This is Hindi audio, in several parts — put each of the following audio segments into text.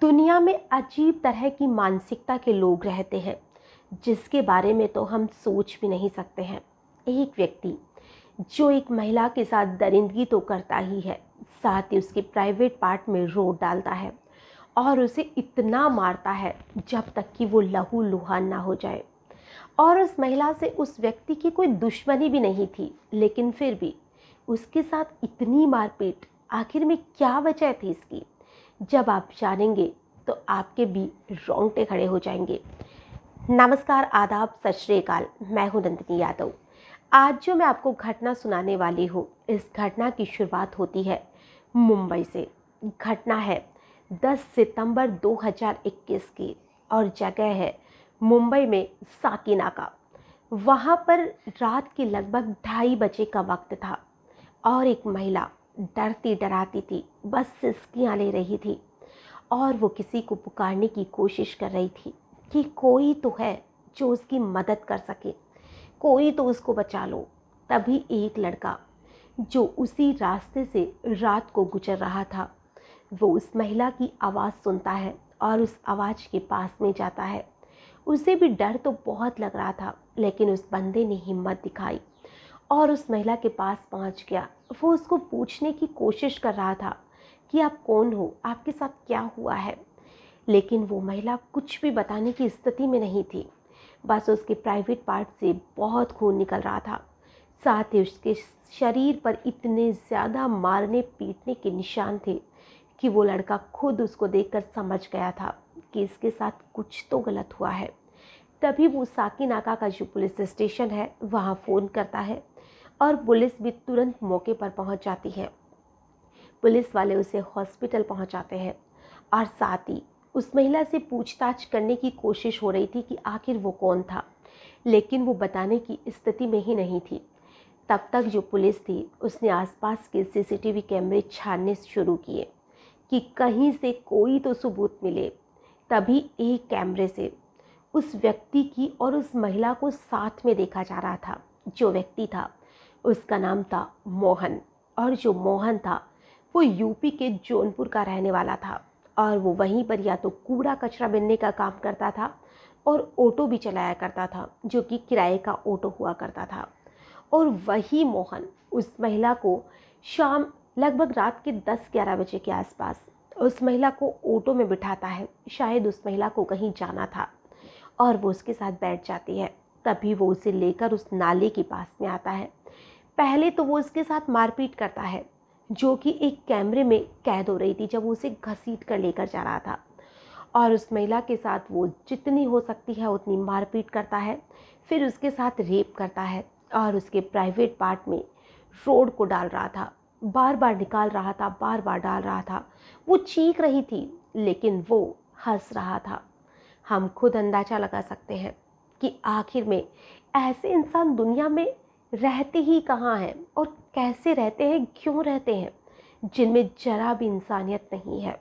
दुनिया में अजीब तरह की मानसिकता के लोग रहते हैं जिसके बारे में तो हम सोच भी नहीं सकते हैं। एक व्यक्ति जो एक महिला के साथ दरिंदगी तो करता ही है, साथ ही उसके प्राइवेट पार्ट में रोड डालता है और उसे इतना मारता है जब तक कि वो लहू लुहान ना हो जाए। और उस महिला से उस व्यक्ति की कोई दुश्मनी भी नहीं थी, लेकिन फिर भी उसके साथ इतनी मारपीट, आखिर में क्या वजह थी इसकी? जब आप जानेंगे तो आपके भी रोंगटे खड़े हो जाएंगे। नमस्कार, आदाब, सत श्री अकाल। मैं हूं नंदिनी यादव। आज जो मैं आपको घटना सुनाने वाली हूँ, इस घटना की शुरुआत होती है मुंबई से। घटना है 10 सितंबर 2021 की और जगह है मुंबई में साकीनाका। वहाँ पर रात के लगभग 2:30 बजे का वक्त था और एक महिला डरती डराती थी, बस सिसकियाँ ले रही थी और वो किसी को पुकारने की कोशिश कर रही थी कि कोई तो है जो उसकी मदद कर सके, कोई तो उसको बचा लो। तभी एक लड़का जो उसी रास्ते से रात को गुजर रहा था, वो उस महिला की आवाज़ सुनता है और उस आवाज़ के पास में जाता है। उसे भी डर तो बहुत लग रहा था, लेकिन उस बंदे ने हिम्मत दिखाई और उस महिला के पास पहुंच गया। वो उसको पूछने की कोशिश कर रहा था कि आप कौन हो, आपके साथ क्या हुआ है, लेकिन वो महिला कुछ भी बताने की स्थिति में नहीं थी। बस उसके प्राइवेट पार्ट से बहुत खून निकल रहा था, साथ ही उसके शरीर पर इतने ज़्यादा मारने पीटने के निशान थे कि वो लड़का खुद उसको देखकर समझ गया था कि इसके साथ कुछ तो गलत हुआ है। तभी वो साकीनाका का जो पुलिस स्टेशन है वहाँ फ़ोन करता है और पुलिस भी तुरंत मौके पर पहुँच जाती है। पुलिस वाले उसे हॉस्पिटल पहुँचाते हैं और साथ ही उस महिला से पूछताछ करने की कोशिश हो रही थी कि आखिर वो कौन था, लेकिन वो बताने की स्थिति में ही नहीं थी। तब तक जो पुलिस थी उसने आसपास के सीसीटीवी कैमरे छानने शुरू किए कि कहीं से कोई तो सबूत मिले। तभी एक कैमरे से उस व्यक्ति की और उस महिला को साथ में देखा जा रहा था। जो व्यक्ति था उसका नाम था मोहन, और जो मोहन था वो यूपी के जौनपुर का रहने वाला था और वो वहीं पर या तो कूड़ा कचरा बीनने का काम करता था और ऑटो भी चलाया करता था, जो कि किराए का ऑटो हुआ करता था। और वही मोहन उस महिला को शाम लगभग रात के 10-11 बजे के आसपास उस महिला को ऑटो में बिठाता है। शायद उस महिला को कहीं जाना था और वो उसके साथ बैठ जाती है। तभी वो उसे लेकर उस नाले के पास में आता है। पहले तो वो उसके साथ मारपीट करता है, जो कि एक कैमरे में कैद हो रही थी जब वो उसे घसीट कर लेकर जा रहा था, और उस महिला के साथ वो जितनी हो सकती है उतनी मारपीट करता है। फिर उसके साथ रेप करता है और उसके प्राइवेट पार्ट में रोड को डाल रहा था, बार बार निकाल रहा था, बार बार डाल रहा था। वो चीख रही थी लेकिन वो हंस रहा था। हम खुद अंदाज़ा लगा सकते हैं कि आखिर में ऐसे इंसान दुनिया में रहते ही कहाँ हैं और कैसे रहते हैं, क्यों रहते हैं, जिनमें जरा भी इंसानियत नहीं है।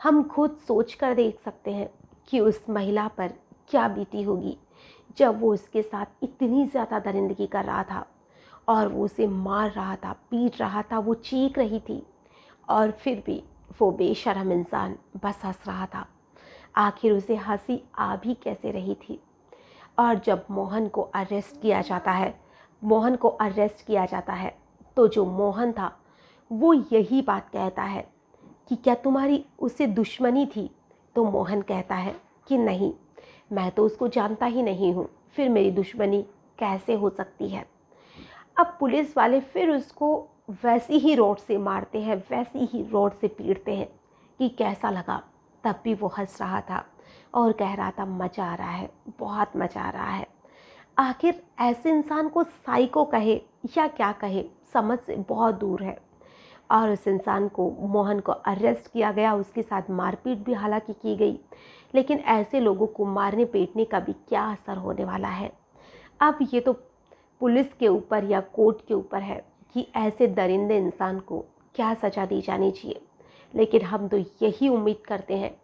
हम खुद सोच कर देख सकते हैं कि उस महिला पर क्या बीती होगी जब वो उसके साथ इतनी ज़्यादा दरिंदगी कर रहा था और वो उसे मार रहा था, पीट रहा था, वो चीख रही थी और फिर भी वो बेशर्म इंसान बस हंस रहा था। आखिर उसे हंसी आ भी कैसे रही थी। और जब मोहन को अरेस्ट किया जाता है तो जो मोहन था वो यही बात कहता है कि क्या तुम्हारी उससे दुश्मनी थी? तो मोहन कहता है कि नहीं, मैं तो उसको जानता ही नहीं हूँ, फिर मेरी दुश्मनी कैसे हो सकती है। अब पुलिस वाले फिर उसको वैसी ही रॉड से मारते हैं, वैसी ही रॉड से पीटते हैं कि कैसा लगा। तब भी वो हंस रहा था और कह रहा था मज़ा आ रहा है, बहुत मज़ा आ रहा है। आखिर ऐसे इंसान को साइको कहे या क्या कहे, समझ से बहुत दूर है। और उस इंसान को, मोहन को अरेस्ट किया गया, उसके साथ मारपीट भी हालांकि की गई, लेकिन ऐसे लोगों को मारने पीटने का भी क्या असर होने वाला है। अब ये तो पुलिस के ऊपर या कोर्ट के ऊपर है कि ऐसे दरिंदे इंसान को क्या सज़ा दी जानी चाहिए। लेकिन हम तो यही उम्मीद करते हैं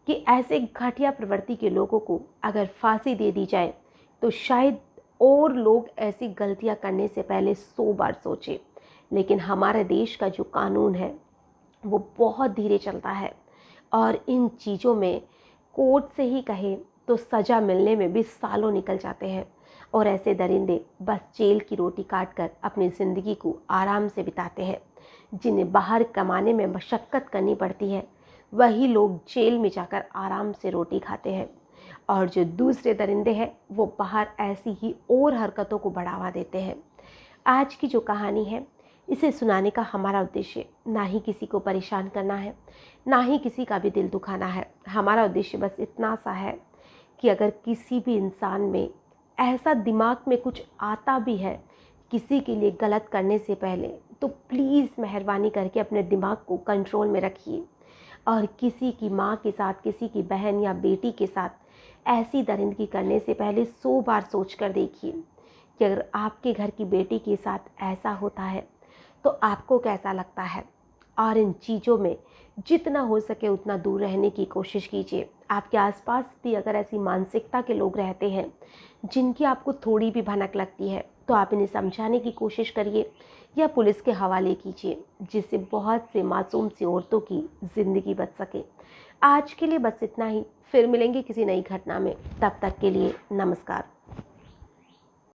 कि ऐसे घटिया प्रवृत्ति के लोगों को अगर फांसी दे दी जाए तो शायद और लोग ऐसी गलतियां करने से पहले 100 बार सोचें। लेकिन हमारे देश का जो कानून है वो बहुत धीरे चलता है और इन चीज़ों में कोर्ट से ही कहे तो सज़ा मिलने में भी सालों निकल जाते हैं। और ऐसे दरिंदे बस जेल की रोटी काट कर अपनी ज़िंदगी को आराम से बिताते हैं। जिन्हें बाहर कमाने में मशक्क़त करनी पड़ती है, वही लोग जेल में जाकर आराम से रोटी खाते हैं। और जो दूसरे दरिंदे हैं वो बाहर ऐसी ही और हरकतों को बढ़ावा देते हैं। आज की जो कहानी है, इसे सुनाने का हमारा उद्देश्य ना ही किसी को परेशान करना है, ना ही किसी का भी दिल दुखाना है। हमारा उद्देश्य बस इतना सा है कि अगर किसी भी इंसान में ऐसा दिमाग में कुछ आता भी है किसी के लिए गलत करने से पहले, तो प्लीज़ मेहरबानी करके अपने दिमाग को कंट्रोल में रखिए। और किसी की माँ के साथ, किसी की बहन या बेटी के साथ ऐसी दरिंदगी करने से पहले 100 बार सोच कर देखिए कि अगर आपके घर की बेटी के साथ ऐसा होता है तो आपको कैसा लगता है। और इन चीज़ों में जितना हो सके उतना दूर रहने की कोशिश कीजिए। आपके आसपास भी अगर ऐसी मानसिकता के लोग रहते हैं जिनकी आपको थोड़ी भी भनक लगती है, तो आप इन्हें समझाने की कोशिश करिए या पुलिस के हवाले कीजिए, जिससे बहुत से मासूम सी औरतों की ज़िंदगी बच सके। आज के लिए बस इतना ही। फिर मिलेंगे किसी नई घटना में। तब तक के लिए नमस्कार।